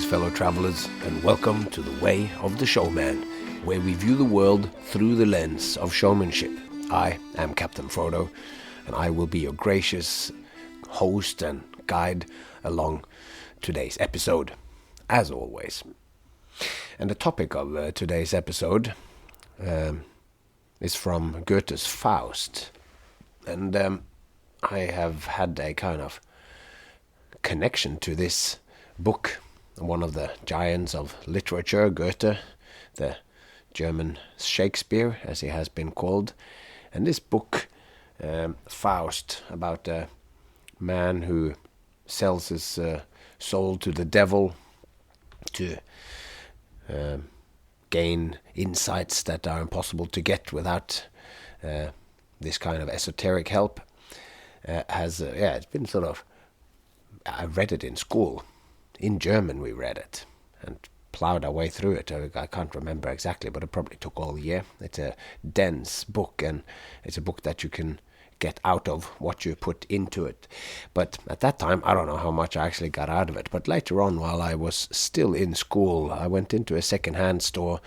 fellow travelers, and welcome to the Way of the Showman, where we view the world through the lens of showmanship. I am Captain Frodo, and I will be your gracious host and guide along today's episode, as always. And the topic of today's episode is from Goethe's Faust. And I have had a kind of connection to this book, one of the giants of literature, Goethe, the German Shakespeare, as he has been called. And this book, Faust, about a man who sells his soul to the devil to gain insights that are impossible to get without this kind of esoteric help, it's been sort of, I read it in school. In German we read it and plowed our way through it. I can't remember exactly, but it probably took all year. It's a dense book, and it's a book that you can get out of what you put into it. But at that time, I don't know how much I actually got out of it. But later on, while I was still in school, I went into a second-hand store,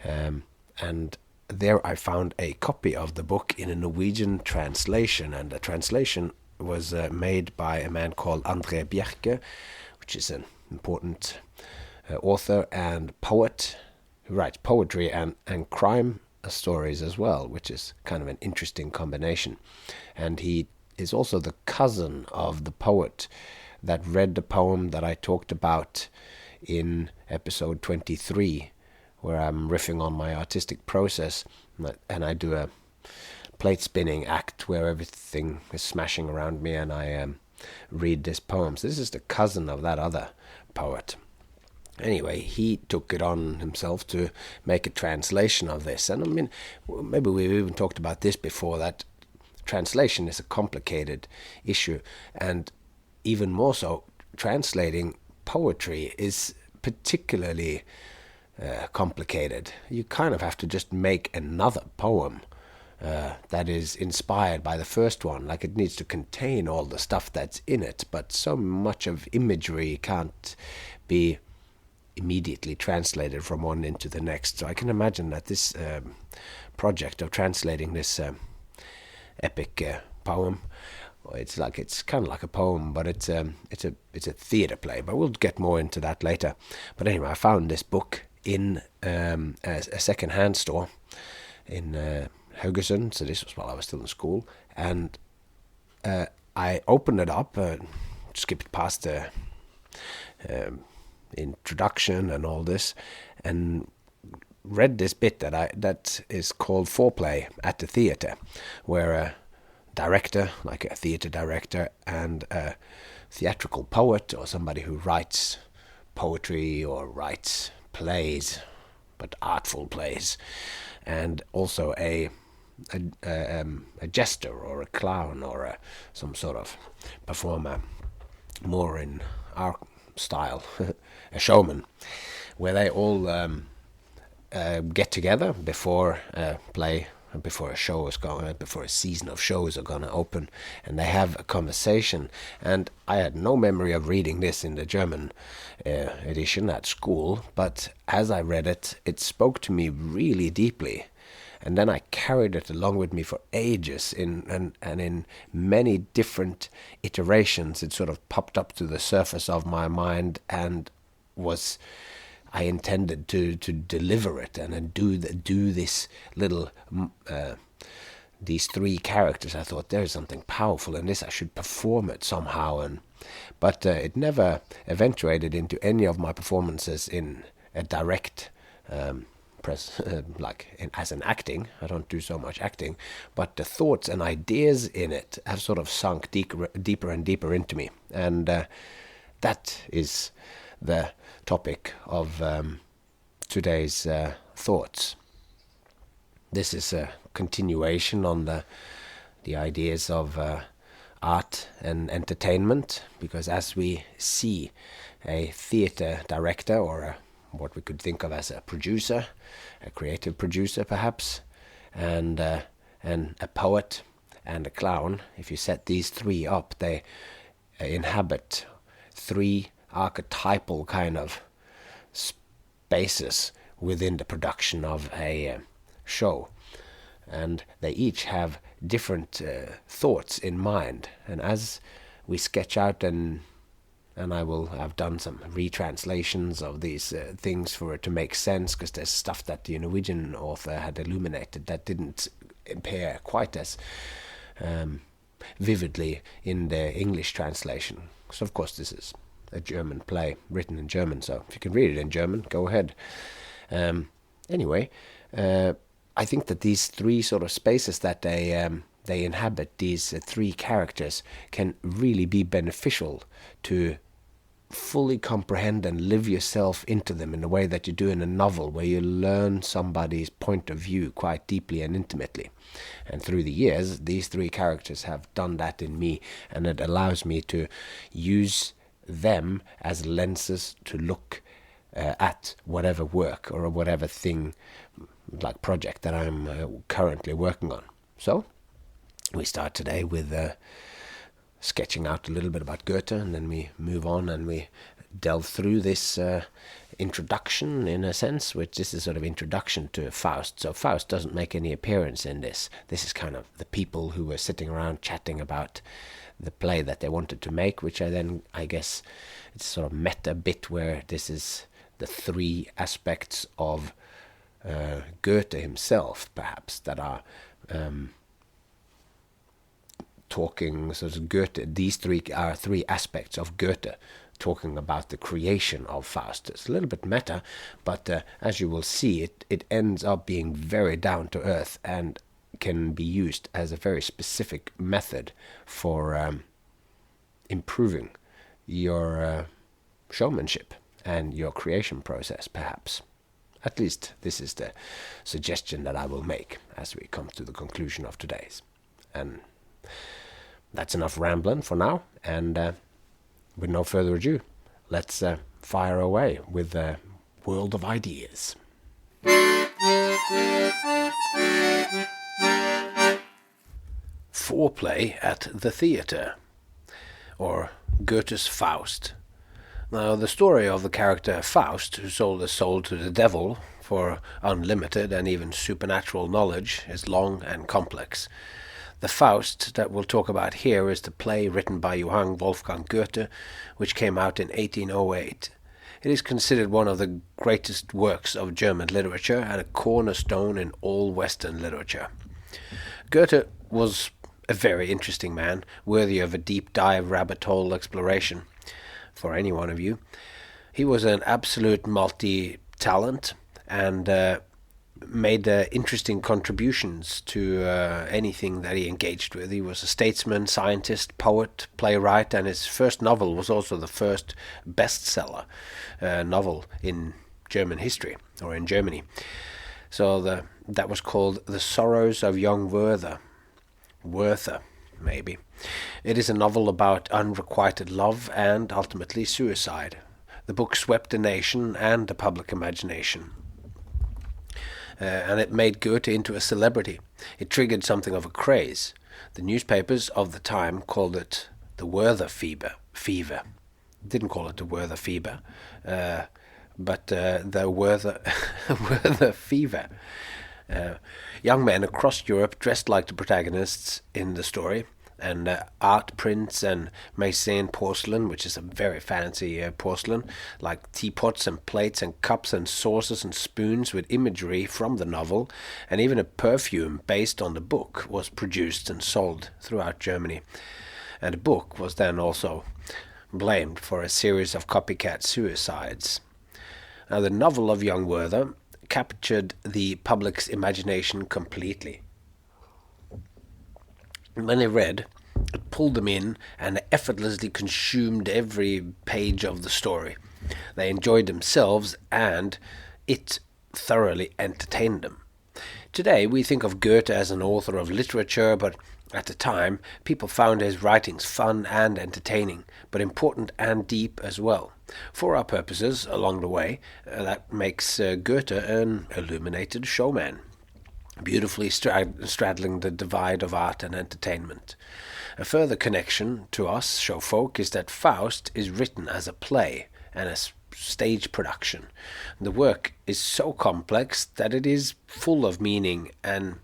and there I found a copy of the book in a Norwegian translation, and the translation was made by a man called André Bjerke, which is an important author and poet who writes poetry and crime stories as well, which is kind of an interesting combination. And he is also the cousin of the poet that read the poem that I talked about in episode 23, where I'm riffing on my artistic process, and I do a plate spinning act where everything is smashing around me, and I read this poem. So this is the cousin of that other poet. Anyway, he took it on himself to make a translation of this. And I mean, maybe we've even talked about this before, that translation is a complicated issue. And even more so, translating poetry is particularly complicated. You kind of have to just make another poem that is inspired by the first one. Like, it needs to contain all the stuff that's in it, but so much of imagery can't be immediately translated from one into the next. So I can imagine that this project of translating this epic poem, it's kind of like a poem, but it's a theater play. But we'll get more into that later. But anyway, I found this book in a second-hand store in Haugesund, so this was while I was still in school, and I opened it up, skipped past the introduction and all this, and read this bit that is called Foreplay at the theater, where a director, like a theater director, and a theatrical poet, or somebody who writes poetry or writes plays, but artful plays, and also a jester or a clown or some sort of performer, more in our style, a showman, where they all get together before a play, before a show is going, before a season of shows are going to open, and they have a conversation. And I had no memory of reading this in the German edition at school, but as I read it, it spoke to me really deeply. And then I carried it along with me for ages, and in many different iterations it sort of popped up to the surface of my mind, and I intended to deliver it and do this little these three characters. I thought there's something powerful in this, I should perform it somehow, but it never eventuated into any of my performances in a direct as an acting. I don't do so much acting, but the thoughts and ideas in it have sort of sunk deeper and deeper into me, and that is the topic of today's thoughts. This is a continuation on the ideas of art and entertainment, because as we see a theater director, or what we could think of as a producer, a creative producer perhaps, and a poet and a clown, if you set these three up, they inhabit three archetypal kind of spaces within the production of a show, and they each have different thoughts in mind. And as we sketch out, and I've done some retranslations of these things for it to make sense, because there's stuff that the Norwegian author had illuminated that didn't appear quite as vividly in the English translation. So of course this is a German play written in German, so if you can read it in German, go ahead. Anyway, I think that these three sort of spaces that they inhabit, these three characters, can really be beneficial to fully comprehend and live yourself into them in a way that you do in a novel, where you learn somebody's point of view quite deeply and intimately. And through the years, these three characters have done that in me, and it allows me to use them as lenses to look at whatever work or whatever thing, like project, that I'm currently working on. So we start today with sketching out a little bit about Goethe, and then we move on and we delve through this introduction, in a sense, which this is sort of introduction to Faust. So Faust doesn't make any appearance in this. This is kind of the people who were sitting around chatting about the play that they wanted to make, which I guess it's sort of meta bit, where this is the three aspects of Goethe himself, perhaps, that are talking. So Goethe, these three are three aspects of Goethe, talking about the creation of Faust. It's a little bit meta, but as you will see, it ends up being very down to earth and can be used as a very specific method for improving your showmanship and your creation process, perhaps. At least this is the suggestion that I will make as we come to the conclusion of today's. And that's enough rambling for now, and with no further ado, let's fire away with the world of ideas. Foreplay at the theatre, or Goethe's Faust. Now, the story of the character Faust, who sold his soul to the devil for unlimited and even supernatural knowledge, is long and complex. The Faust that we'll talk about here is the play written by Johann Wolfgang Goethe, which came out in 1808. It is considered one of the greatest works of German literature and a cornerstone in all Western literature. Goethe was a very interesting man, worthy of a deep dive rabbit hole exploration for any one of you. He was an absolute multi-talent and made interesting contributions to anything that he engaged with. He was a statesman, scientist, poet, playwright, and his first novel was also the first bestseller novel in German history, or in Germany. So that was called The Sorrows of Young Werther. Werther, maybe. It is a novel about unrequited love and ultimately suicide. The book swept the nation and the public imagination. And it made Goethe into a celebrity. It triggered something of a craze. The newspapers of the time called it the Werther fever. Didn't call it the Werther fever, but the Werther Werther fever. Young men across Europe dressed like the protagonists in the story, and art prints and Meissen porcelain, which is a very fancy porcelain, like teapots and plates and cups and saucers and spoons with imagery from the novel, and even a perfume based on the book was produced and sold throughout Germany. And the book was then also blamed for a series of copycat suicides. Now, the novel of young Werther captured the public's imagination completely. When they read, it pulled them in and effortlessly consumed every page of the story. They enjoyed themselves, and it thoroughly entertained them. Today we think of Goethe as an author of literature, but at the time people found his writings fun and entertaining, but important and deep as well. For our purposes, along the way, that makes Goethe an illuminated showman, beautifully straddling the divide of art and entertainment. A further connection to us show folk is that Faust is written as a play and a stage production. The work is so complex that it is full of meaning, and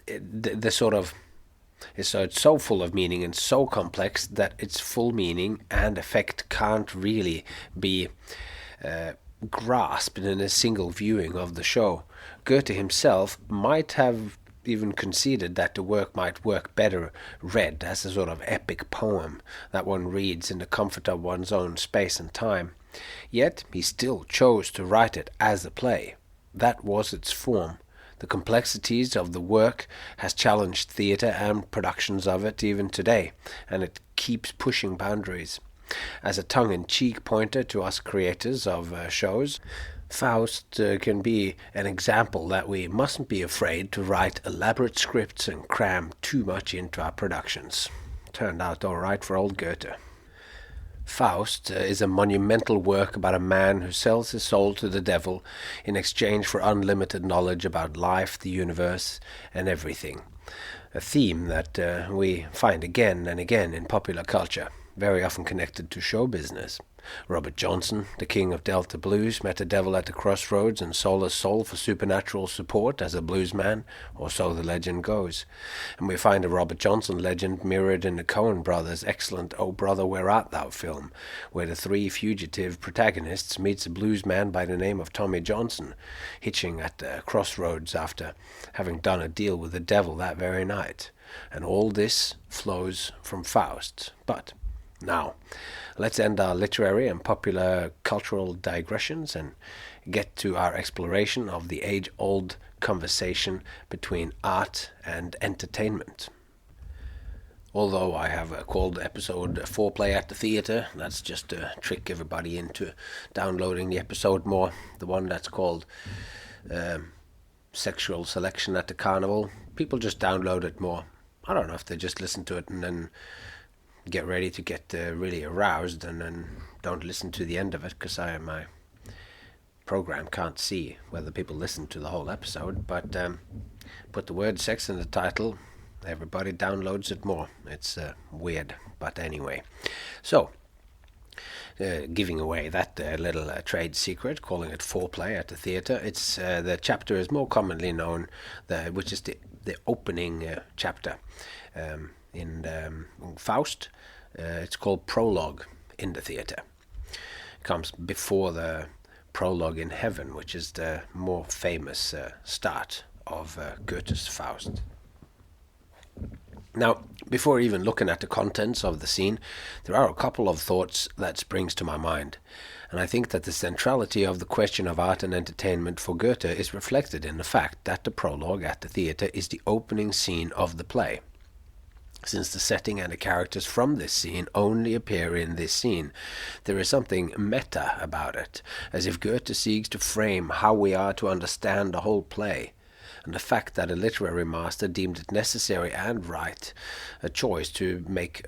it's so full of meaning and so complex that its full meaning and effect can't really be grasped in a single viewing of the show. Goethe himself might have even conceded that the work might work better read as a sort of epic poem that one reads in the comfort of one's own space and time. Yet he still chose to write it as a play. That was its form. The complexities of the work has challenged theatre and productions of it even today, and it keeps pushing boundaries. As a tongue-in-cheek pointer to us creators of shows, Faust can be an example that we mustn't be afraid to write elaborate scripts and cram too much into our productions. Turned out all right for old Goethe. Faust is a monumental work about a man who sells his soul to the devil in exchange for unlimited knowledge about life, the universe, and everything. A theme that we find again and again in popular culture, very often connected to show business. Robert Johnson, the king of Delta blues, met a devil at the crossroads and sold his soul for supernatural support as a bluesman, or so the legend goes. And we find a Robert Johnson legend mirrored in the Coen brothers' excellent "Oh Brother, Where Art Thou" film, where the three fugitive protagonists meets a bluesman by the name of Tommy Johnson, hitching at the crossroads after having done a deal with the devil that very night. And all this flows from Faust. But now, let's end our literary and popular cultural digressions and get to our exploration of the age-old conversation between art and entertainment. Although I have called the episode Foreplay at the Theatre, that's just to trick everybody into downloading the episode more. The one that's called Sexual Selection at the Carnival, people just download it more. I don't know if they just listen to it and then get ready to get really aroused and then don't listen to the end of it, because my program can't see whether people listen to the whole episode, but put the word sex in the title, everybody downloads it more. It's weird, but anyway. So, giving away that little trade secret, calling it Foreplay at the Theatre, it's the chapter is more commonly known, which is the opening chapter in Faust. It's called Prologue in the Theatre. It comes before the Prologue in Heaven, which is the more famous start of Goethe's Faust. Now, before even looking at the contents of the scene, there are a couple of thoughts that springs to my mind, and I think that the centrality of the question of art and entertainment for Goethe is reflected in the fact that the Prologue at the Theatre is the opening scene of the play. Since the setting and the characters from this scene only appear in this scene, there is something meta about it, as if Goethe seeks to frame how we are to understand the whole play. And the fact that a literary master deemed it necessary and right, a choice to make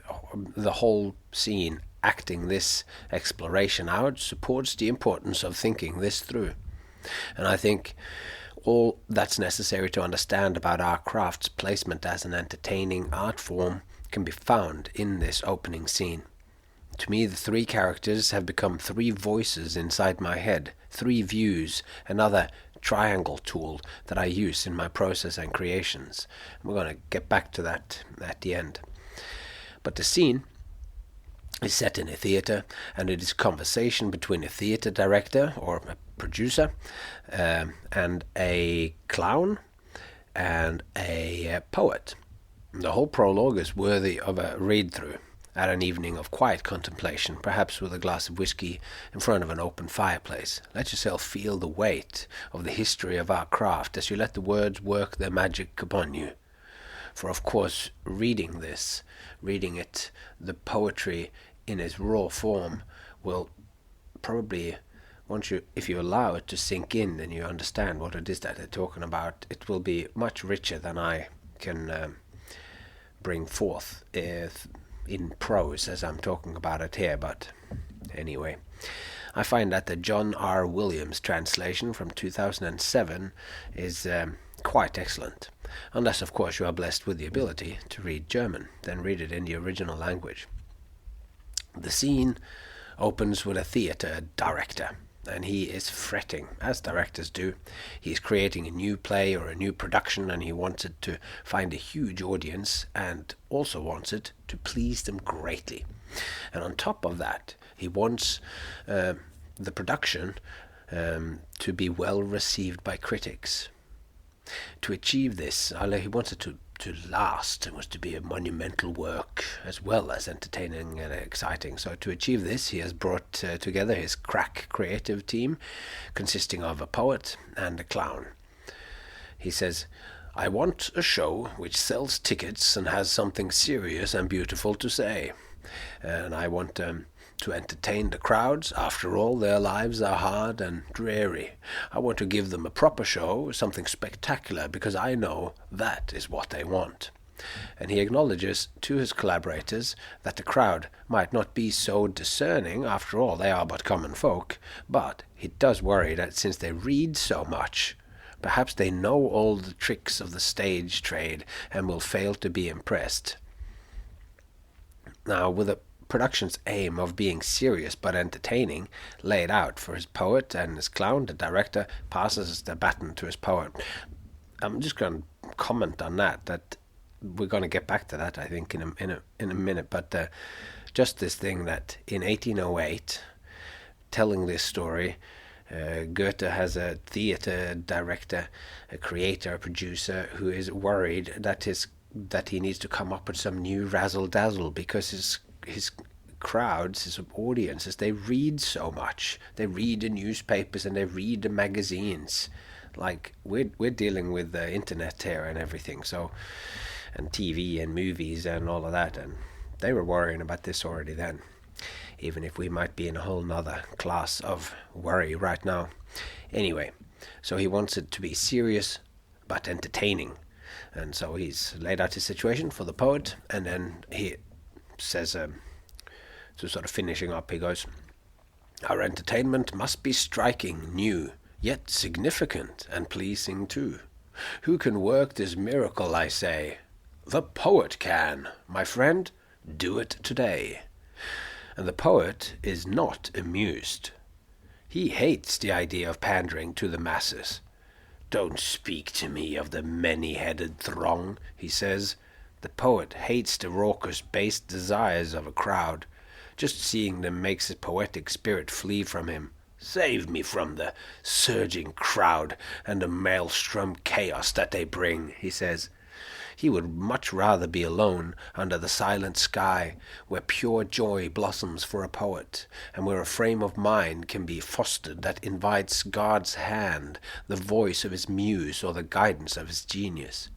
the whole scene acting this exploration out, supports the importance of thinking this through. And I think all that's necessary to understand about our craft's placement as an entertaining art form can be found in this opening scene. To me, the three characters have become three voices inside my head, three views, another triangle tool that I use in my process and creations. We're going to get back to that at the end. But the scene is set in a theatre, and it is conversation between a theatre director or a producer and a clown and a poet. The whole prologue is worthy of a read-through at an evening of quiet contemplation, perhaps with a glass of whiskey in front of an open fireplace. Let yourself feel the weight of the history of our craft as you let the words work their magic upon you. For of course, reading it, the poetry in its raw form will probably, if you allow it to sink in and you understand what it is that they're talking about, it will be much richer than I can bring forth in prose as I'm talking about it here. But anyway, I find that the John R. Williams translation from 2007 is quite excellent. unless of course you are blessed with the ability to read German. Then read it in the original language. The scene opens with a theatre director, and he is fretting, as directors do. He's creating a new play or a new production, and he wants it to find a huge audience and also wants it to please them greatly. And on top of that, he wants the production to be well received by critics. To achieve this, he wanted to last. It was to be a monumental work as well as entertaining and exciting. So to achieve this, he has brought together his crack creative team, consisting of a poet and a clown. He says, "I want a show which sells tickets and has something serious and beautiful to say. And I want to entertain the crowds. After all, their lives are hard and dreary. I want to give them a proper show, something spectacular, because I know that is what they want." And he acknowledges to his collaborators that the crowd might not be so discerning. After all, they are but common folk. But he does worry that since they read so much, perhaps they know all the tricks of the stage trade and will fail to be impressed. Now, with a production's aim of being serious but entertaining laid out for his poet and his clown, the director passes the baton to his poet. I'm just going to comment on that we're going to get back to that, I think, in a minute. But just this thing that in 1808, telling this story, Goethe has a theatre director, a creator, a producer who is worried that he needs to come up with some new razzle-dazzle because his crowds, his audiences, they read so much. They read the newspapers and they read the magazines. Like we're dealing with the internet here and everything, so, and TV and movies and all of that, and they were worrying about this already then, even if we might be in a whole nother class of worry right now. Anyway, so he wants it to be serious but entertaining. And so he's laid out his situation for the poet, and then he says, so sort of finishing up, he goes, "Our entertainment must be striking, new, yet significant and pleasing too. Who can work this miracle, I say? The poet can, my friend. Do it today." And the poet is not amused. He hates the idea of pandering to the masses. "Don't speak to me of the many-headed throng," he says. The poet hates the raucous, base desires of a crowd. Just seeing them makes his poetic spirit flee from him. "Save me from the surging crowd and the maelstrom chaos that they bring," he says. He would much rather be alone under the silent sky, where pure joy blossoms for a poet, and where a frame of mind can be fostered that invites God's hand, the voice of his muse, or the guidance of his genius.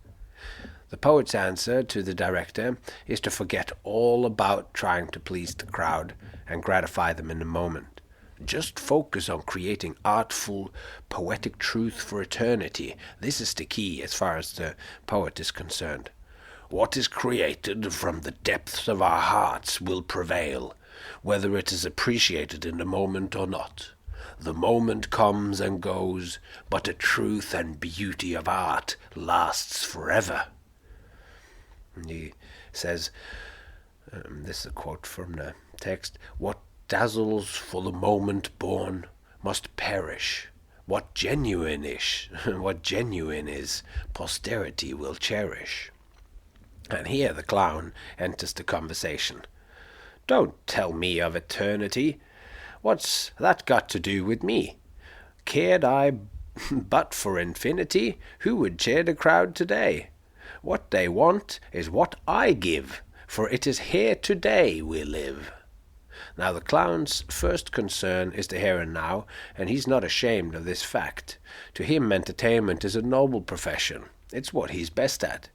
The poet's answer to the director is to forget all about trying to please the crowd and gratify them in the moment. Just focus on creating artful, poetic truth for eternity. This is the key as far as the poet is concerned. What is created from the depths of our hearts will prevail, whether it is appreciated in the moment or not. The moment comes and goes, but the truth and beauty of art lasts forever. And he says, this is a quote from the text, "What dazzles for the moment born must perish. What genuine is, posterity will cherish." And here the clown enters the conversation. "Don't tell me of eternity. What's that got to do with me? Cared I but for infinity, who would cheer the crowd today? What they want is what I give, for it is here today we live." Now the clown's first concern is the here and now, and he's not ashamed of this fact. To him, entertainment is a noble profession. It's what he's best at.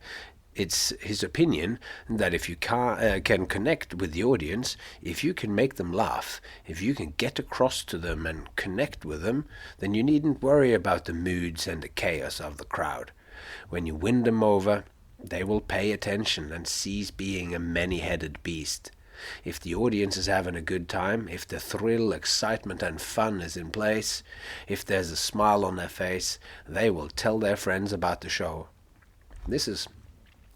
It's his opinion that if you can connect with the audience, if you can make them laugh, if you can get across to them and connect with them, then you needn't worry about the moods and the chaos of the crowd. When you win them over, they will pay attention and cease being a many-headed beast. If the audience is having a good time, if the thrill, excitement and fun is in place, if there's a smile on their face, they will tell their friends about the show. This is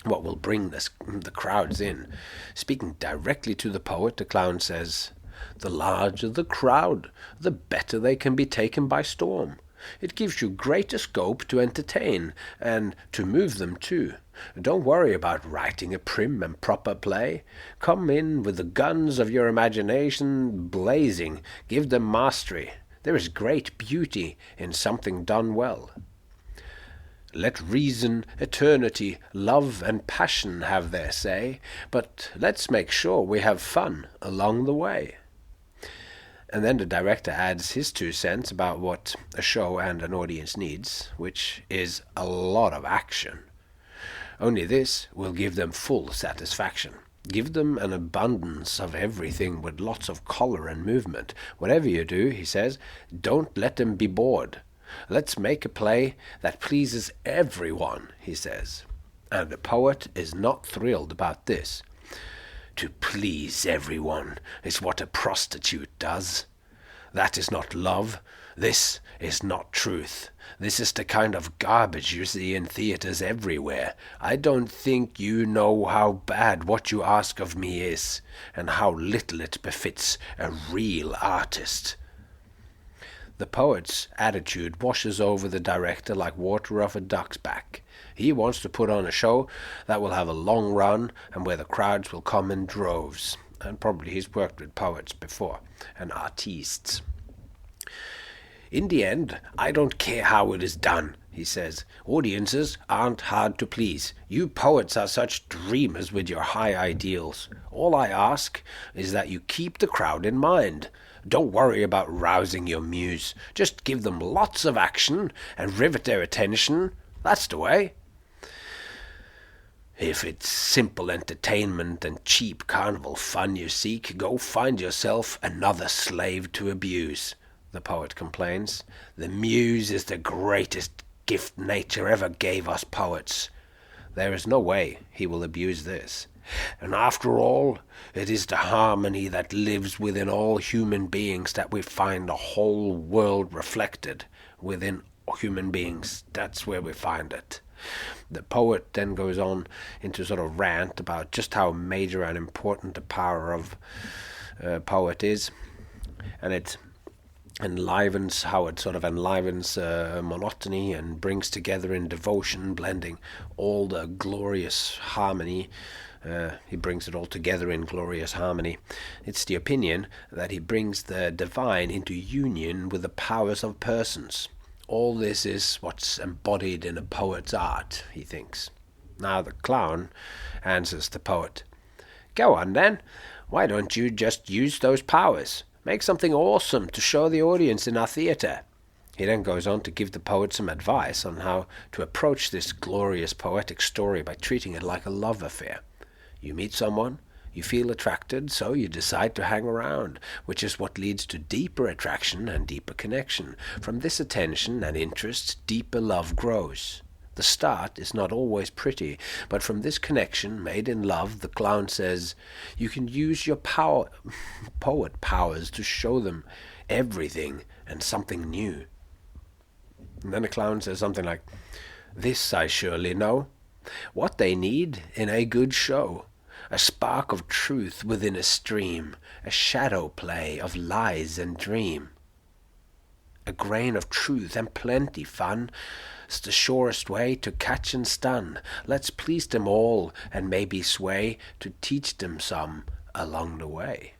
what will bring the crowds in. Speaking directly to the poet, the clown says, "The larger the crowd, the better they can be taken by storm. It gives you greater scope to entertain, and to move them too. Don't worry about writing a prim and proper play. Come in with the guns of your imagination blazing. Give them mastery. There is great beauty in something done well. Let reason, eternity, love, and passion have their say, but let's make sure we have fun along the way." And then the director adds his 2 cents about what a show and an audience needs, which is a lot of action. Only this will give them full satisfaction. Give them an abundance of everything with lots of color and movement. Whatever you do, he says, don't let them be bored. Let's make a play that pleases everyone, he says. And the poet is not thrilled about this. To please everyone is what a prostitute does. That is not love. This is not truth. This is the kind of garbage you see in theaters everywhere. I don't think you know how bad what you ask of me is, and how little it befits a real artist. The poet's attitude washes over the director like water off a duck's back. He wants to put on a show that will have a long run and where the crowds will come in droves. And probably he's worked with poets before, and artistes. In the end, I don't care how it is done, he says. Audiences aren't hard to please. You poets are such dreamers with your high ideals. All I ask is that you keep the crowd in mind. Don't worry about rousing your muse. Just give them lots of action and rivet their attention. That's the way. If it's simple entertainment and cheap carnival fun you seek, go find yourself another slave to abuse, the poet complains. The muse is the greatest gift nature ever gave us poets. There is no way he will abuse this. And after all, it is the harmony that lives within all human beings that we find the whole world reflected. Within human beings, that's where we find it. The poet then goes on into sort of rant about just how major and important the power of poet is, and it enlivens monotony and brings together in devotion, blending all the glorious harmony. He brings it all together in glorious harmony. It's the opinion that he brings the divine into union with the powers of persons. All this is what's embodied in a poet's art, he thinks. Now the clown answers the poet. Go on then. Why don't you just use those powers? Make something awesome to show the audience in our theatre. He then goes on to give the poet some advice on how to approach this glorious poetic story by treating it like a love affair. You meet someone, you feel attracted, so you decide to hang around, which is what leads to deeper attraction and deeper connection. From this attention and interest, deeper love grows. The start is not always pretty, but from this connection made in love, the clown says, you can use your poet powers to show them everything and something new. And then the clown says something like, this I surely know, what they need in a good show. A spark of truth within a stream, a shadow play of lies and dream. A grain of truth and plenty fun, 's the surest way to catch and stun. Let's please them all and maybe sway to teach them some along the way.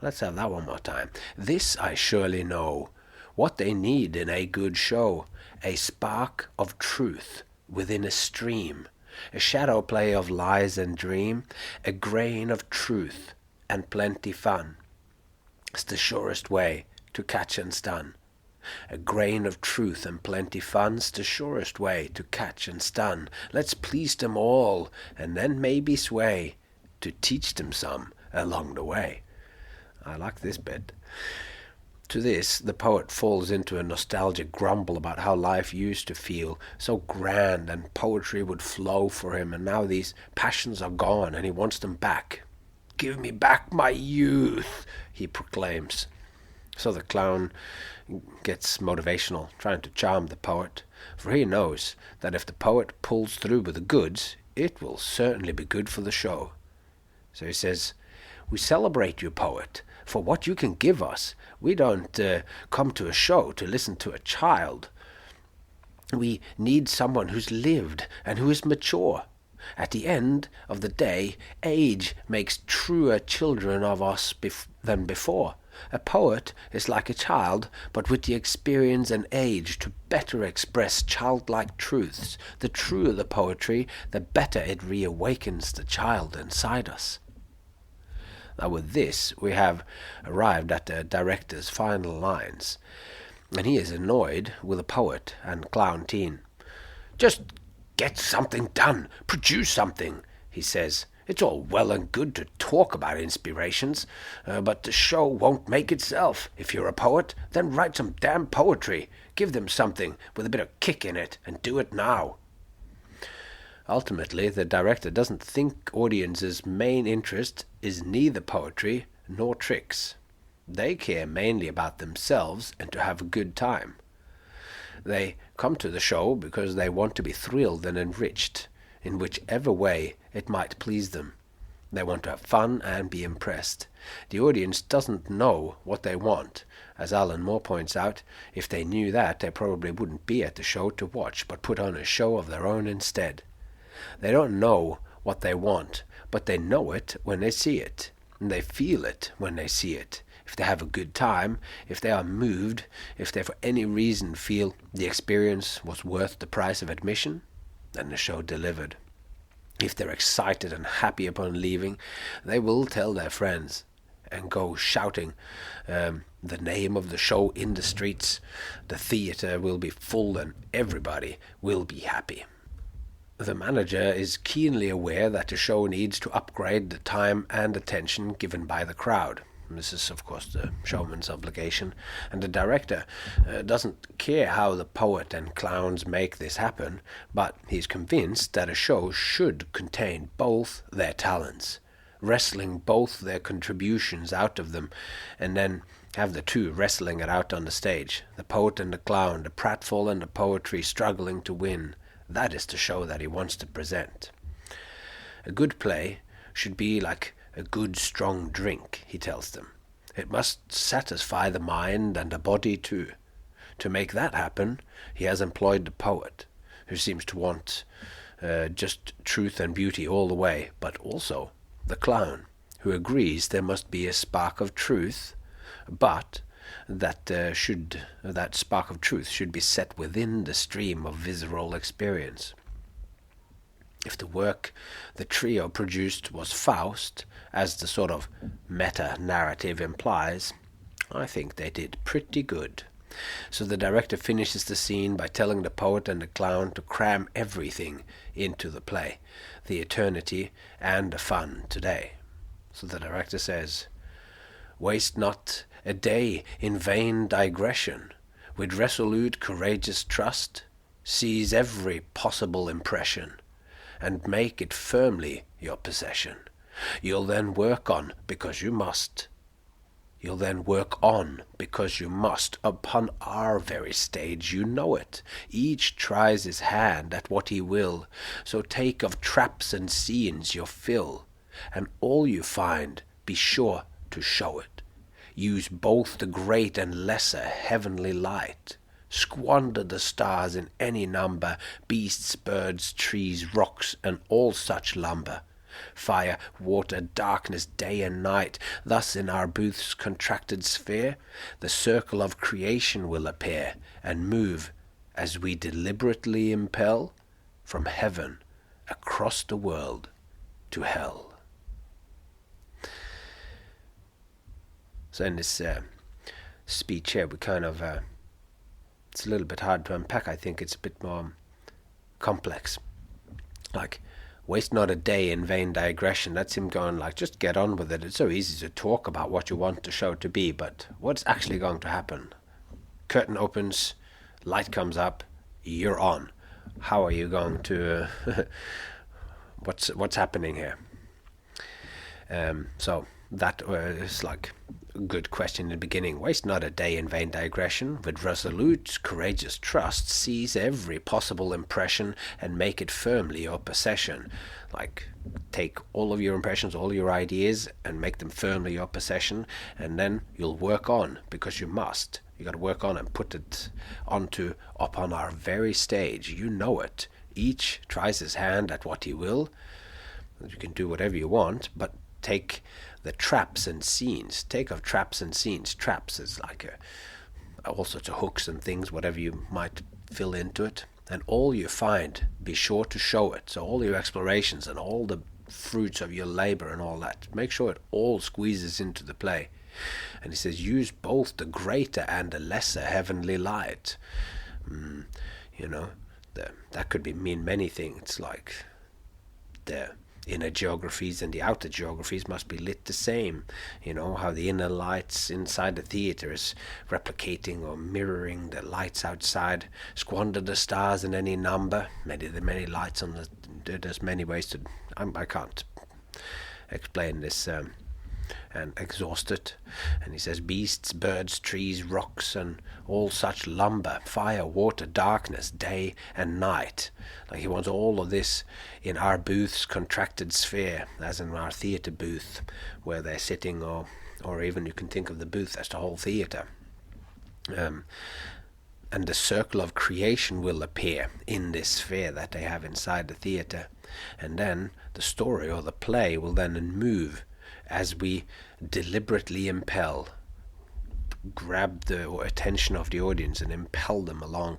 Let's have that one more time. This I surely know, what they need in a good show. A spark of truth within a stream. A shadow play of lies and dream, a grain of truth and plenty fun. It's the surest way to catch and stun. A grain of truth and plenty fun's the surest way to catch and stun. Let's please them all and then maybe sway to teach them some along the way. I like this bit. To this, the poet falls into a nostalgic grumble about how life used to feel so grand and poetry would flow for him, and now these passions are gone and he wants them back. Give me back my youth, he proclaims. So the clown gets motivational, trying to charm the poet, for he knows that if the poet pulls through with the goods, it will certainly be good for the show. So he says, "We celebrate you, poet, for what you can give us. We don't come to a show to listen to a child. We need someone who's lived and who is mature. At the end of the day, age makes truer children of us than before. A poet is like a child, but with the experience and age to better express childlike truths. The truer the poetry, the better it reawakens the child inside us." Now with this, we have arrived at the director's final lines, and he is annoyed with the poet and clown teen. "Just get something done, produce something," he says. "It's all well and good to talk about inspirations, but the show won't make itself. If you're a poet, then write some damn poetry. Give them something with a bit of kick in it, and do it now." Ultimately, the director doesn't think audiences' main interest is neither poetry nor tricks. They care mainly about themselves and to have a good time. They come to the show because they want to be thrilled and enriched, in whichever way it might please them. They want to have fun and be impressed. The audience doesn't know what they want. As Alan Moore points out, if they knew that, they probably wouldn't be at the show to watch, but put on a show of their own instead. They don't know what they want, but they know it when they see it, and they feel it when they see it. If they have a good time, if they are moved, if they for any reason feel the experience was worth the price of admission, then the show delivered. If they're excited and happy upon leaving, they will tell their friends and go shouting the name of the show in the streets. The theater will be full and everybody will be happy. The manager is keenly aware that the show needs to upgrade the time and attention given by the crowd. This is, of course, the showman's obligation, and the director doesn't care how the poet and clowns make this happen, but he's convinced that a show should contain both their talents, wrestling both their contributions out of them, and then have the two wrestling it out on the stage, the poet and the clown, the pratfall and the poetry struggling to win. That is the show that he wants to present. A good play should be like a good strong drink, he tells them. It must satisfy the mind and the body too. To make that happen, he has employed the poet, who seems to want just truth and beauty all the way, but also the clown, who agrees there must be a spark of truth, but that spark of truth should be set within the stream of visceral experience. If the work the trio produced was Faust, as the sort of meta-narrative implies, I think they did pretty good. So the director finishes the scene by telling the poet and the clown to cram everything into the play, the eternity and the fun today. So the director says, "Waste not a day in vain digression. With resolute, courageous trust, seize every possible impression, and make it firmly your possession. You'll then work on because you must. You'll then work on because you must. Upon our very stage you know it. Each tries his hand at what he will, so take of traps and scenes your fill, and all you find be sure to show it. Use both the great and lesser heavenly light. Squander the stars in any number, beasts, birds, trees, rocks, and all such lumber. Fire, water, darkness, day and night. Thus in our booth's contracted sphere, the circle of creation will appear, and move, as we deliberately impel, from heaven across the world to hell." So in this speech here, we kind of it's a little bit hard to unpack. I think it's a bit more complex. Like, waste not a day in vain digression. That's him going like, just get on with it. It's so easy to talk about what you want the show to be, but what's actually going to happen? Curtain opens, light comes up, you're on. How are you going to... what's happening here? So that is like good question in the beginning. Waste not a day in vain digression. With resolute, courageous trust, seize every possible impression and make it firmly your possession. Like, take all of your impressions, all your ideas, and make them firmly your possession, and then you'll work on, because you must. You got to work on and put it upon our very stage. You know it. Each tries his hand at what he will. You can do whatever you want, but take the traps and scenes. Take of traps and scenes. Traps is like all sorts of hooks and things, whatever you might fill into it. And all you find, be sure to show it. So all your explorations and all the fruits of your labor and all that, make sure it all squeezes into the play. And he says, use both the greater and the lesser heavenly light. That could mean many things, like the inner geographies and the outer geographies must be lit the same. How the inner lights inside the theater is replicating or mirroring the lights outside. Squander the stars in any number. Many lights on there's many ways to. I can't explain this and exhaust it. And he says, beasts, birds, trees, rocks, and all such lumber, fire, water, darkness, day and night. Like, he wants all of this in our booth's contracted sphere, as in our theater booth, where they're sitting, or even you can think of the booth as the whole theater. And the circle of creation will appear in this sphere that they have inside the theater. And then the story or the play will then move as we deliberately grab the attention of the audience and impel them along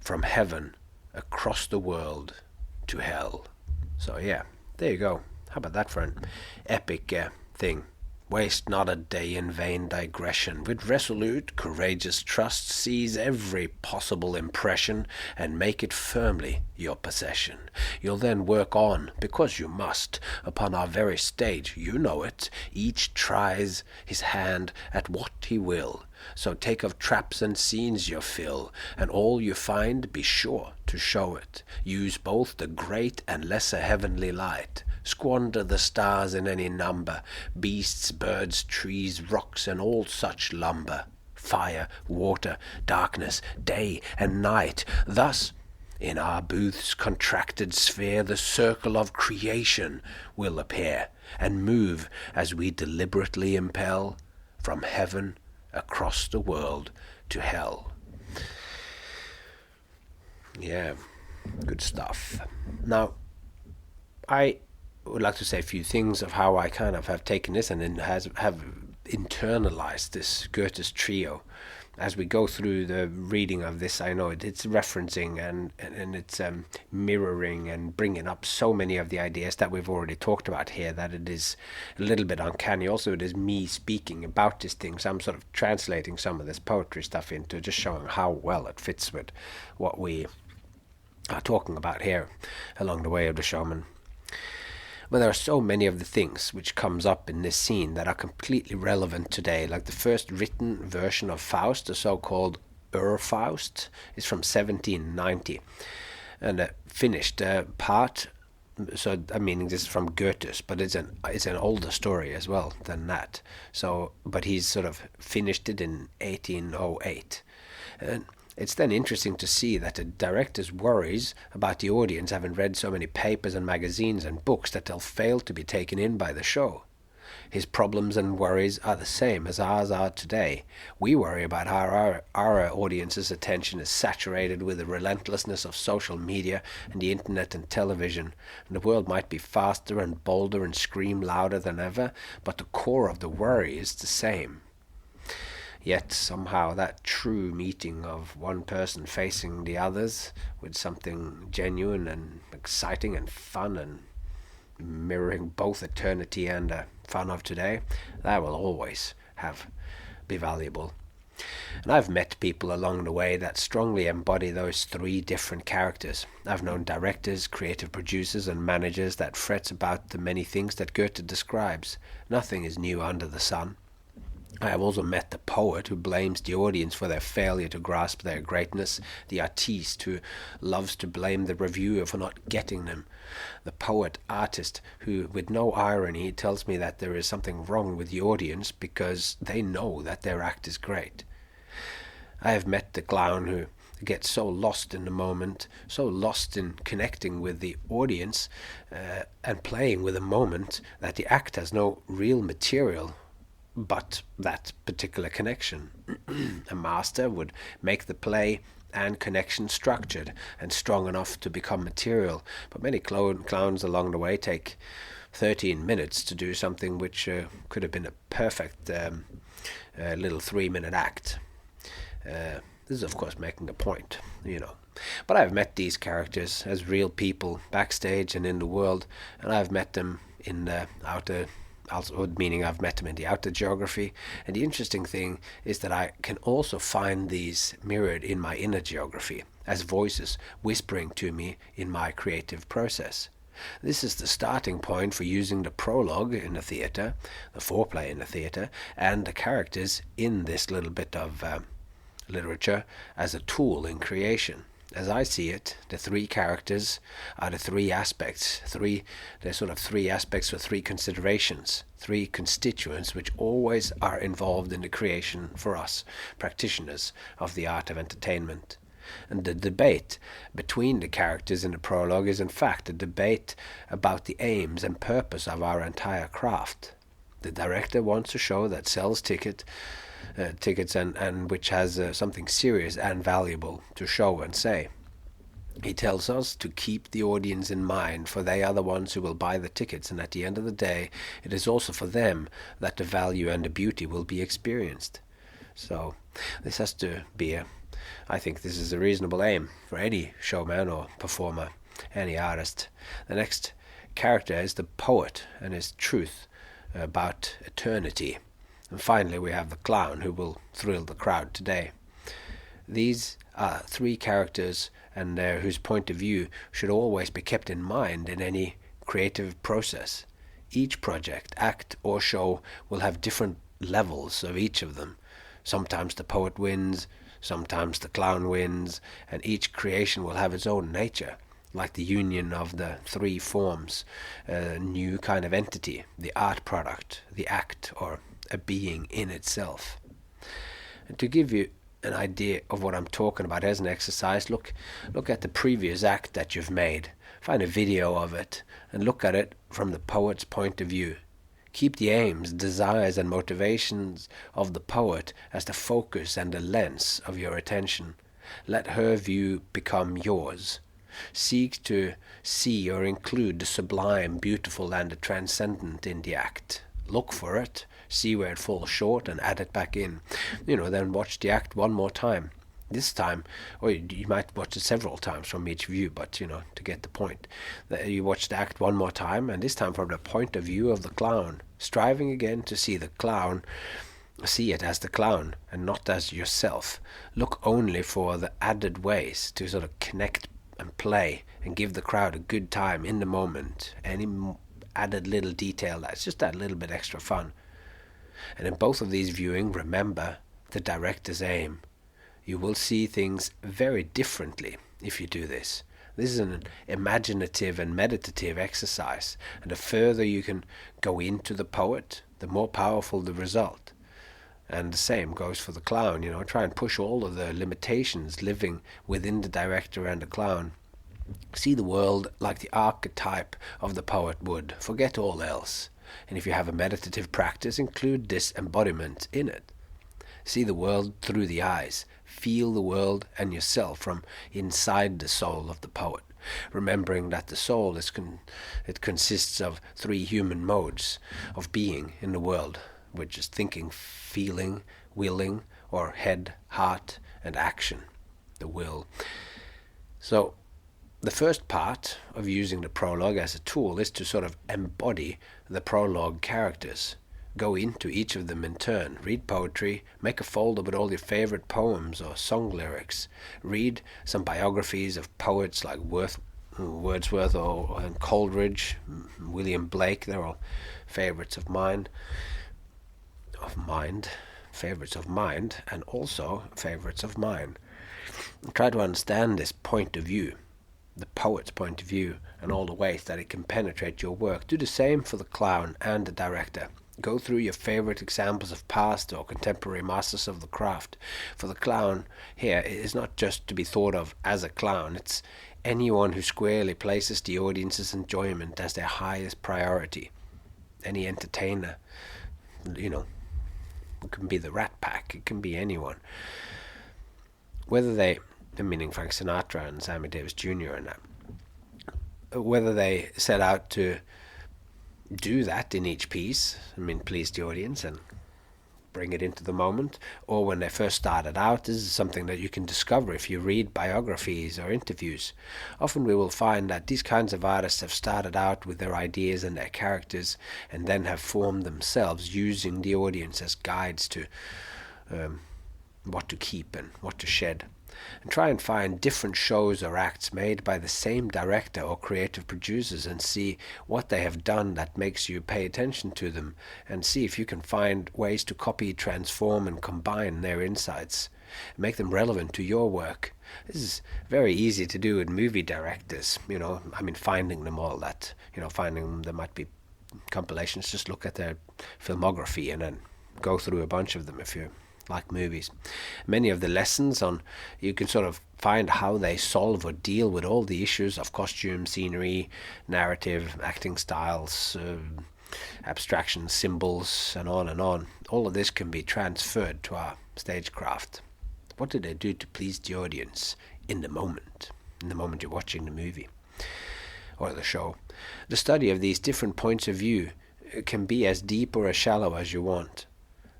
from heaven across the world to hell. So yeah, there you go. How about that for an epic thing? Waste not a day in vain digression. With resolute, courageous trust, seize every possible impression and make it firmly your possession. You'll then work on, because you must, upon our very stage. You know it. Each tries his hand at what he will. So take of traps and scenes your fill, and all you find be sure to show it. Use both the great and lesser heavenly light. Squander the stars in any number, beasts, birds, trees, rocks, and all such lumber. Fire, water, darkness, day and night. Thus, in our booth's contracted sphere, the circle of creation will appear and move as we deliberately impel from heaven across the world to hell. Yeah, good stuff. Now, I would like to say a few things of how I kind of have taken this and then have internalized this Goethe's trio. As we go through the reading of this, I know it's referencing and it's mirroring and bringing up so many of the ideas that we've already talked about here that it is a little bit uncanny. Also, it is me speaking about these things. I'm sort of translating some of this poetry stuff into just showing how well it fits with what we are talking about here along the way of the showman. But there are so many of the things which comes up in this scene that are completely relevant today. Like the first written version of Faust, the so-called Faust, is from 1790. And the finished part, so I mean this is from Goethe's, but it's an older story as well than that. So, but he's sort of finished it in 1808. And it's then interesting to see that the director's worries about the audience having read so many papers and magazines and books that they'll fail to be taken in by the show. His problems and worries are the same as ours are today. We worry about how our audience's attention is saturated with the relentlessness of social media and the internet and television, and the world might be faster and bolder and scream louder than ever, but the core of the worry is the same. Yet somehow that true meeting of one person facing the others with something genuine and exciting and fun and mirroring both eternity and the fun of today, that will always be valuable. And I've met people along the way that strongly embody those three different characters. I've known directors, creative producers, and managers that fret about the many things that Goethe describes. Nothing is new under the sun. I have also met the poet who blames the audience for their failure to grasp their greatness, the artiste who loves to blame the reviewer for not getting them, the poet-artist who, with no irony, tells me that there is something wrong with the audience because they know that their act is great. I have met the clown who gets so lost in the moment, so lost in connecting with the audience and playing with the moment that the act has no real material but that particular connection. A master would make the play and connection structured and strong enough to become material, but many clowns along the way take 13 minutes to do something which could have been a perfect little 3-minute act. This is of course making a point, But I've met these characters as real people backstage and in the world, and I've met them in the outer, also meaning I've met them in the outer geography. And the interesting thing is that I can also find these mirrored in my inner geography as voices whispering to me in my creative process. This is the starting point for using the prologue in the theatre, the foreplay in the theatre, and the characters in this little bit of literature as a tool in creation. As I see it, the three characters are the three aspects. There's sort of three aspects for three considerations, three constituents which always are involved in the creation for us, practitioners of the art of entertainment. And the debate between the characters in the prologue is in fact a debate about the aims and purpose of our entire craft. The director wants to show that sells tickets and which has something serious and valuable to show and say. He tells us to keep the audience in mind, for they are the ones who will buy the tickets, and at the end of the day it is also for them that the value and the beauty will be experienced. So this has to be I think this is a reasonable aim for any showman or performer, any artist. The next character is the poet and his truth about eternity. And finally we have the clown who will thrill the crowd today. These are three characters and whose point of view should always be kept in mind in any creative process. Each project, act or show will have different levels of each of them. Sometimes the poet wins, sometimes the clown wins, and each creation will have its own nature, like the union of the three forms, a new kind of entity, the art product, the act, or a being in itself. And to give you an idea of what I'm talking about as an exercise, look at the previous act that you've made. Find a video of it and look at it from the poet's point of view. Keep the aims, desires and motivations of the poet as the focus and the lens of your attention. Let her view become yours. Seek to see or include the sublime, beautiful and the transcendent in the act. Look for it, see where it falls short and add it back in. Then watch the act one more time. This time, or you might watch it several times from each view, but to get the point. You watch the act one more time, and this time from the point of view of the clown, striving again to see the clown, see it as the clown and not as yourself. Look only for the added ways to sort of connect and play and give the crowd a good time in the moment. Any added little detail that's just that little bit extra fun. And in both of these viewing, remember the director's aim. You will see things very differently if you do this. This is an imaginative and meditative exercise, and the further you can go into the poet, the more powerful the result. And the same goes for the clown. Try and push all of the limitations living within the director and the clown. See the world like the archetype of the poet would. Forget all else. And if you have a meditative practice, include this embodiment in it. See the world through the eyes. Feel the world and yourself from inside the soul of the poet, remembering that the soul it consists of three human modes of being in the world, which is thinking, feeling, willing, or head, heart, and action, the will. So the first part of using the prologue as a tool is to sort of embody the prologue characters. Go into each of them in turn. Read poetry, make a folder with all your favorite poems or song lyrics. Read some biographies of poets like Wordsworth and Coleridge, William Blake, they're all favorites of mine. of mind, favorites of mind, and also favorites of mine. And try to understand this point of view, the poet's point of view, and all the ways that it can penetrate your work. Do the same for the clown and the director. Go through your favorite examples of past or contemporary masters of the craft. For the clown here, it is not just to be thought of as a clown, it's anyone who squarely places the audience's enjoyment as their highest priority. Any entertainer, it can be the Rat Pack, it can be anyone. Whether they, meaning Frank Sinatra and Sammy Davis Jr. and that, whether they set out to do that in each piece, please the audience and bring it into the moment, or when they first started out, this is something that you can discover if you read biographies or interviews. Often we will find that these kinds of artists have started out with their ideas and their characters, and then have formed themselves using the audience as guides to what to keep and what to shed. And try and find different shows or acts made by the same director or creative producers and see what they have done that makes you pay attention to them, and see if you can find ways to copy, transform and combine their insights, make them relevant to your work. This is very easy to do with movie directors, finding them all that, finding them, there might be compilations, just look at their filmography and then go through a bunch of them if you like movies. Many of the lessons you can sort of find how they solve or deal with all the issues of costume, scenery, narrative, acting styles, abstraction, symbols, and on and on. All of this can be transferred to our stagecraft. What did they do to please the audience in the moment you're watching the movie or the show? The study of these different points of view can be as deep or as shallow as you want.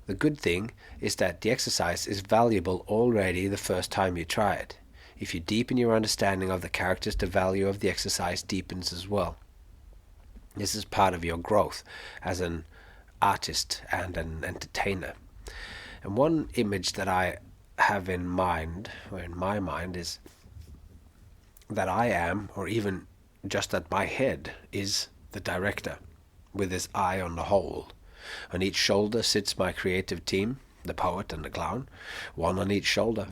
The good thing is that the exercise is valuable already the first time you try it. If you deepen your understanding of the characters, the value of the exercise deepens as well. This is part of your growth as an artist and an entertainer. And one image that I have in mind, or in my mind, is that I am, or even just that my head is the director, with his eye on the whole. On each shoulder sits my creative team, the poet and the clown, one on each shoulder,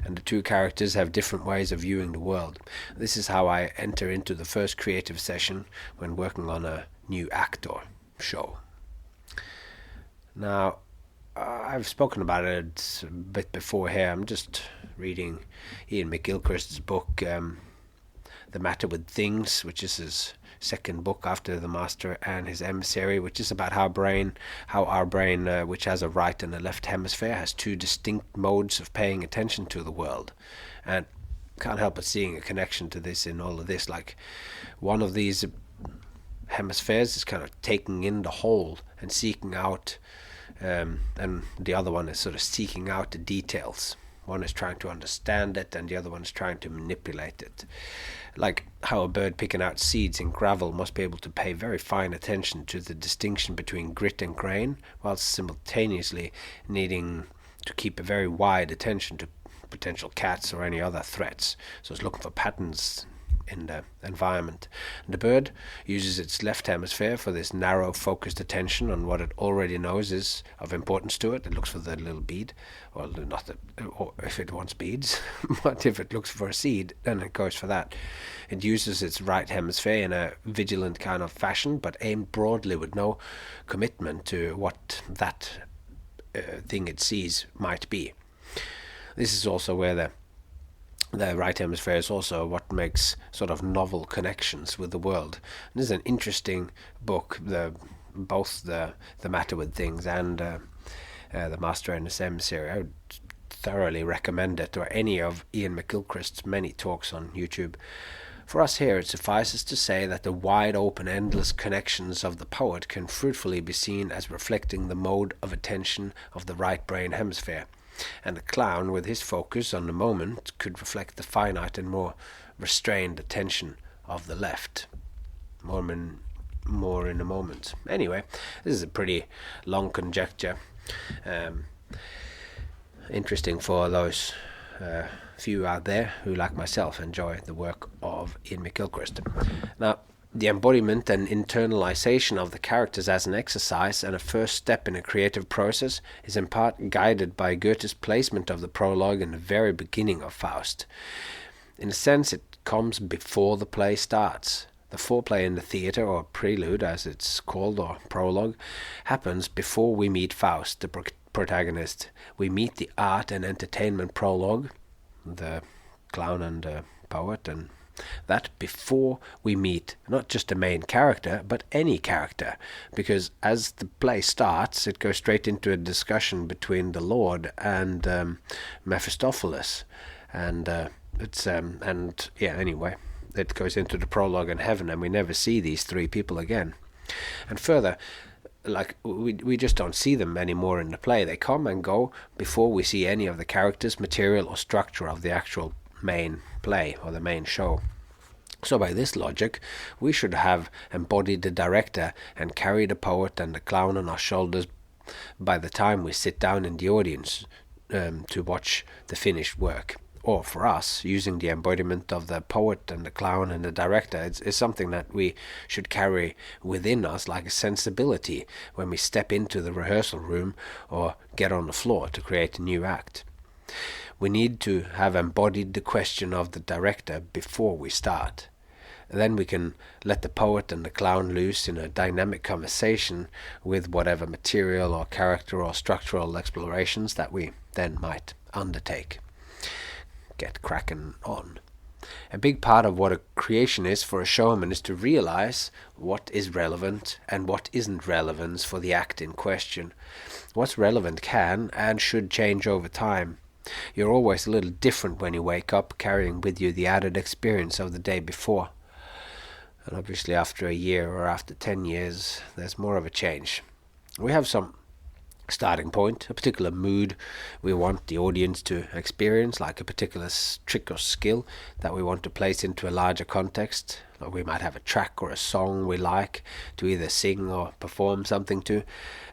and the two characters have different ways of viewing the world. This is how I enter into the first creative session when working on a new act or show. Now, I've spoken about it a bit before here. I'm just reading Ian McGilchrist's book, The Matter with Things, which is his second book after The Master and his Emissary, which is about how our brain, which has a right and a left hemisphere, has two distinct modes of paying attention to the world. And can't help but seeing a connection to this in all of this. Like, one of these hemispheres is kind of taking in the whole and seeking out, and the other one is sort of seeking out the details. One is trying to understand it and the other one is trying to manipulate it. Like how a bird picking out seeds in gravel must be able to pay very fine attention to the distinction between grit and grain, whilst simultaneously needing to keep a very wide attention to potential cats or any other threats. So it's looking for patterns in the environment. And the bird uses its left hemisphere for this narrow, focused attention on what it already knows is of importance to it. It looks for the little bead, or if it wants beads, but if it looks for a seed, then it goes for that. It uses its right hemisphere in a vigilant kind of fashion, but aimed broadly with no commitment to what that thing it sees might be. This is also where the right hemisphere is also what makes sort of novel connections with the world. And this is an interesting book, both the Matter with Things and The Master and His Emissary. I would thoroughly recommend it, or any of Ian McGilchrist's many talks on YouTube. For us here, it suffices to say that the wide open, endless connections of the poet can fruitfully be seen as reflecting the mode of attention of the right brain hemisphere. And the clown, with his focus on the moment, could reflect the finite and more restrained attention of the left. More in a moment. Anyway, this is a pretty long conjecture. Interesting for those few out there who, like myself, enjoy the work of Ian McGilchrist. Now, The embodiment and internalization of the characters as an exercise and a first step in a creative process is in part guided by Goethe's placement of the prologue in the very beginning of Faust. In a sense, it comes before the play starts. The foreplay in the theatre, or prelude as it's called, or prologue, happens before we meet Faust, the protagonist. We meet the art and entertainment prologue, the clown and poet, and that before we meet not just the main character, but any character, because as the play starts, it goes straight into a discussion between the Lord and Mephistopheles, and anyway, it goes into the prologue in heaven, and we never see these three people again. And further, like we just don't see them anymore in the play. They come and go before we see any of the characters, material, or structure of the actual main play or the main show. So by this logic, we should have embodied the director and carry the poet and the clown on our shoulders by the time we sit down in the audience to watch the finished work. Or for us, using the embodiment of the poet and the clown and the director is something that we should carry within us like a sensibility when we step into the rehearsal room or get on the floor to create a new act. We need to have embodied the question of the director before we start. Then we can let the poet and the clown loose in a dynamic conversation with whatever material or character or structural explorations that we then might undertake. Get cracking on. A big part of what a creation is for a showman is to realize what is relevant and what isn't relevant for the act in question. What's relevant can and should change over time. You're always a little different when you wake up, carrying with you the added experience of the day before. And obviously after a year or after 10 years, there's more of a change. We have some starting point, a particular mood we want the audience to experience, like a particular trick or skill that we want to place into a larger context. Or we might have a track or a song we like to either sing or perform something to.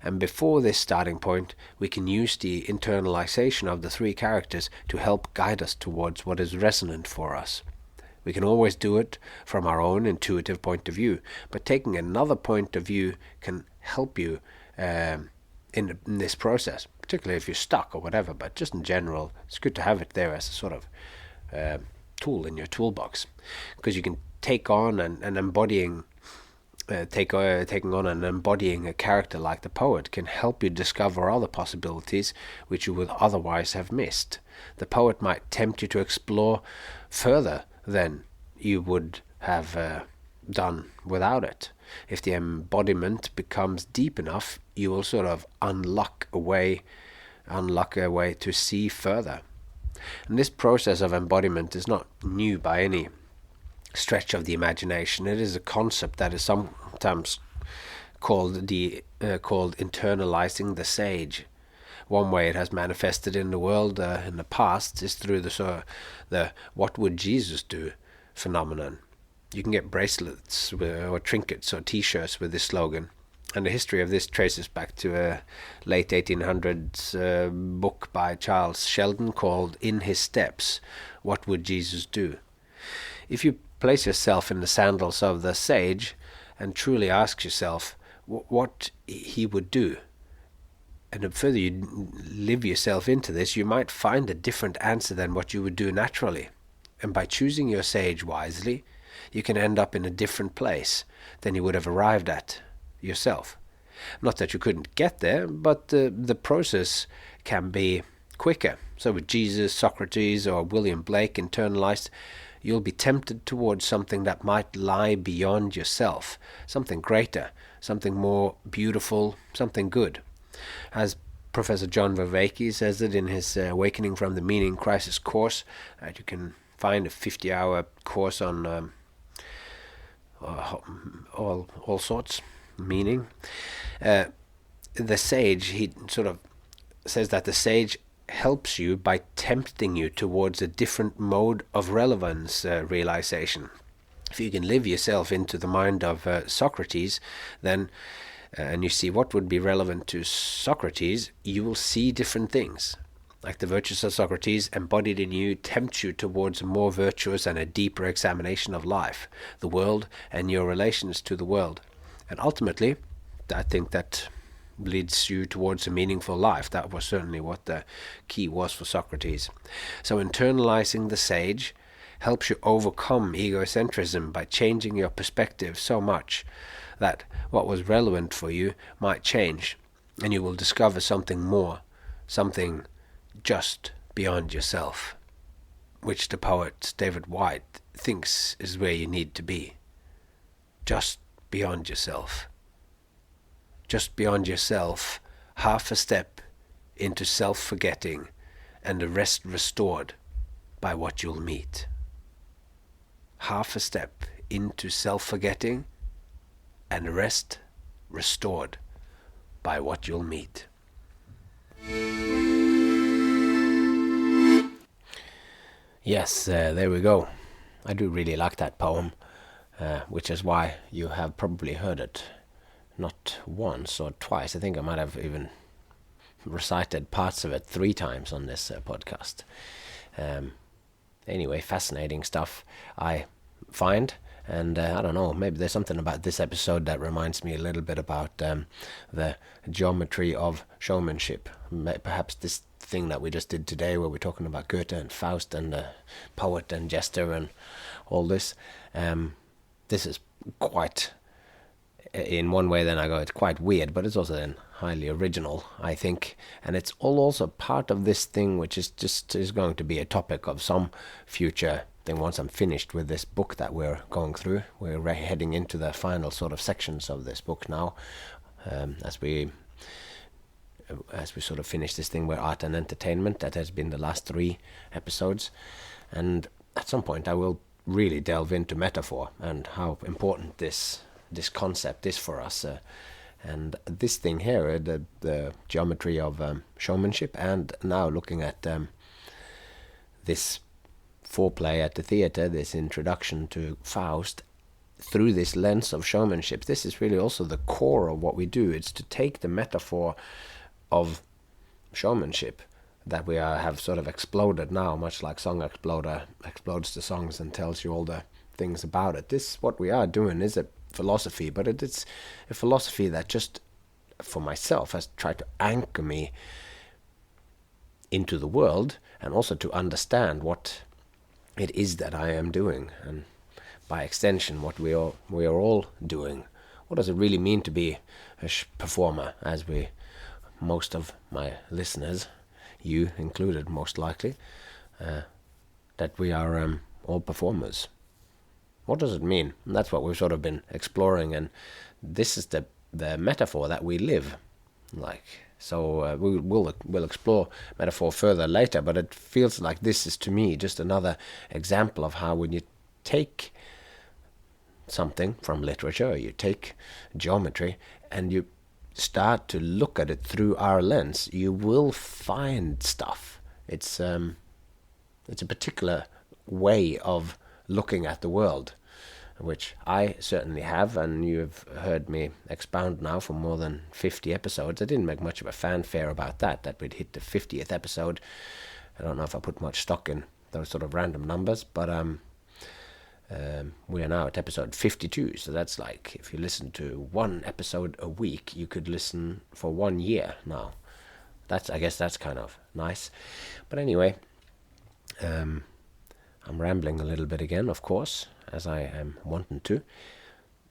And before this starting point, we can use the internalization of the three characters to help guide us towards what is resonant for us. We can always do it from our own intuitive point of view, but taking another point of view can help you in this process, particularly if you're stuck or whatever, but just in general, it's good to have it there as a sort of tool in your toolbox, because you can take on taking on and embodying a character like the poet can help you discover other possibilities which you would otherwise have missed. The poet might tempt you to explore further than you would have done without it. If the embodiment becomes deep enough, you will sort of unlock a way to see further. And this process of embodiment is not new by any stretch of the imagination. It is a concept that is sometimes called internalizing the sage. One way it has manifested in the world in the past is through the "what would Jesus do" phenomenon. You can get bracelets or trinkets or T-shirts with this slogan, and the history of this traces back to a late 1800s book by Charles Sheldon called "In His Steps: What Would Jesus Do?" If you place yourself in the sandals of the sage and truly ask yourself what he would do, and the further you live yourself into this, you might find a different answer than what you would do naturally. And by choosing your sage wisely, you can end up in a different place than you would have arrived at yourself. Not that you couldn't get there, but the process can be quicker. So with Jesus, Socrates, or William Blake internalized, you'll be tempted towards something that might lie beyond yourself, something greater, something more beautiful, something good. As Professor John Vervaeke says it in his Awakening from the Meaning Crisis course, you can find a 50-hour course on all sorts meaning. The sage, he sort of says that the sage helps you by tempting you towards a different mode of relevance realization. If you can live yourself into the mind of Socrates, then and you see what would be relevant to Socrates, you will see different things. like the virtues of Socrates embodied in you, tempt you towards a more virtuous and a deeper examination of life, the world, and your relations to the world. And ultimately, I think that leads you towards a meaningful life. That was certainly what the key was for Socrates. So internalizing the sage helps you overcome egocentrism by changing your perspective so much that what was relevant for you might change, and you will discover something more, something just beyond yourself, which the poet David Whyte thinks is where you need to be. Just beyond yourself. Just beyond yourself, half a step into self-forgetting, and the rest restored by what you'll meet. Half a step into self-forgetting, and the rest restored by what you'll meet. Yes, there we go. I do really like that poem, which is why you have probably heard it not once or twice. I think I might have even recited parts of it 3 times on this podcast. Anyway, fascinating stuff I find, and I don't know, maybe there's something about this episode that reminds me a little bit about the geometry of showmanship. Perhaps this thing that we just did today, where we're talking about Goethe and Faust and the poet and jester and all this. This is quite, in one way then I go, it's quite weird, but it's also then highly original, I think. And it's all also part of this thing, which is going to be a topic of some future thing once I'm finished with this book that we're going through. We're heading into the final sort of sections of this book now, as we sort of finish this thing where art and entertainment, that has been the last 3 episodes. And at some point I will really delve into metaphor and how important this concept is for us. And this thing here, the geometry of showmanship, and now looking at this foreplay at the theatre, this introduction to Faust, through this lens of showmanship. This is really also the core of what we do. It's to take the metaphor of showmanship that we have sort of exploded now, much like Song Exploder explodes the songs and tells you all the things about it. This, what we are doing, is a philosophy, but it's a philosophy that just, for myself, has tried to anchor me into the world, and also to understand what it is that I am doing, and by extension what we are all doing. What does it really mean to be a performer, as most of my listeners, you included most likely, that we are all performers. What does it mean? And that's what we've sort of been exploring, and this is the metaphor that we live like. So we'll explore metaphor further later, but it feels like this is, to me, just another example of how when you take something from literature, you take geometry, and you start to look at it through our lens, you will find stuff. It's a particular way of looking at the world, which I certainly have, and you've heard me expound now for more than 50 episodes. I didn't make much of a fanfare about that we'd hit the 50th episode. I don't know if I put much stock in those sort of random numbers, but we are now at episode 52, so that's like, if you listen to 1 episode a week, you could listen for 1 year now. I guess that's kind of nice. But anyway, I'm rambling a little bit again, of course, as I am wanting to.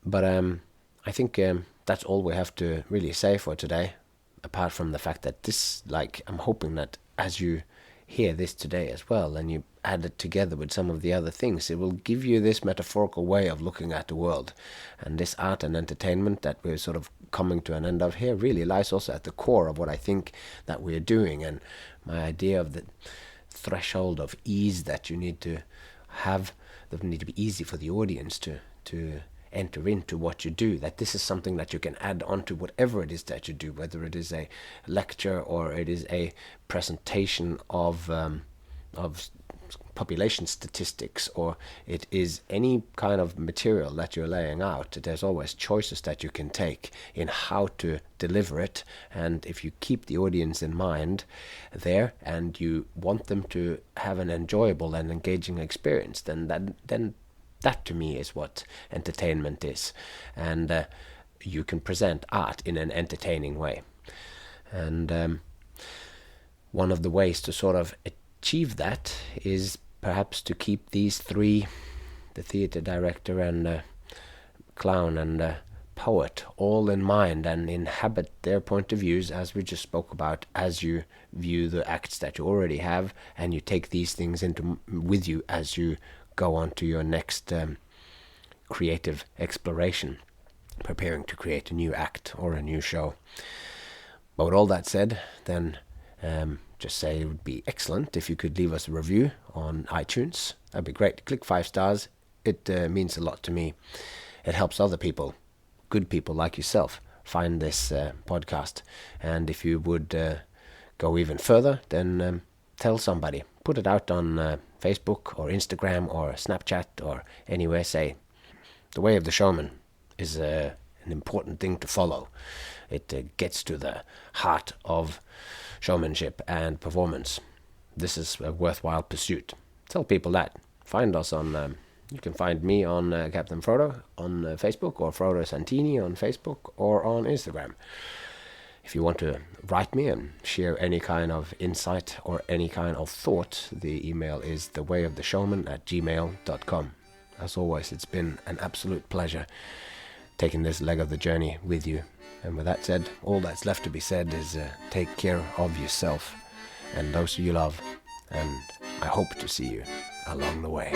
But I think that's all we have to really say for today, apart from the fact that this, I'm hoping that as you hear this today as well, and you add it together with some of the other things, it will give you this metaphorical way of looking at the world. And this art and entertainment that we're sort of coming to an end of here really lies also at the core of what I think that we're doing, and my idea of the threshold of ease that you need to have, that need to be easy for the audience to enter into what you do, that this is something that you can add on to whatever it is that you do, whether it is a lecture or it is a presentation of population statistics, or it is any kind of material that you're laying out, there's always choices that you can take in how to deliver it. And if you keep the audience in mind there, and you want them to have an enjoyable and engaging experience, then that to me is what entertainment is. And you can present art in an entertaining way. And one of the ways to sort of achieve that is perhaps to keep these three, the theater director and clown and poet, all in mind, and inhabit their point of views, as we just spoke about, as you view the acts that you already have, and you take these things with you as you go on to your next creative exploration, preparing to create a new act or a new show. But with all that said, then just say it would be excellent if you could leave us a review on iTunes. That'd be great. Click 5 stars. It means a lot to me. It helps other people, good people like yourself, find this podcast. And if you would go even further, then tell somebody. Put it out on Facebook or Instagram or Snapchat or anywhere. Say, The Way of the Showman is an important thing to follow. It gets to the heart of showmanship and performance. This is a worthwhile pursuit. Tell people that. Find us on, you can find me on Captain Frodo on Facebook, or Frodo Santini on Facebook, or on Instagram. If you want to write me and share any kind of insight or any kind of thought, the email is thewayoftheshowman@gmail.com. As always, it's been an absolute pleasure taking this leg of the journey with you. And with that said, all that's left to be said is take care of yourself and those you love, and I hope to see you along the way.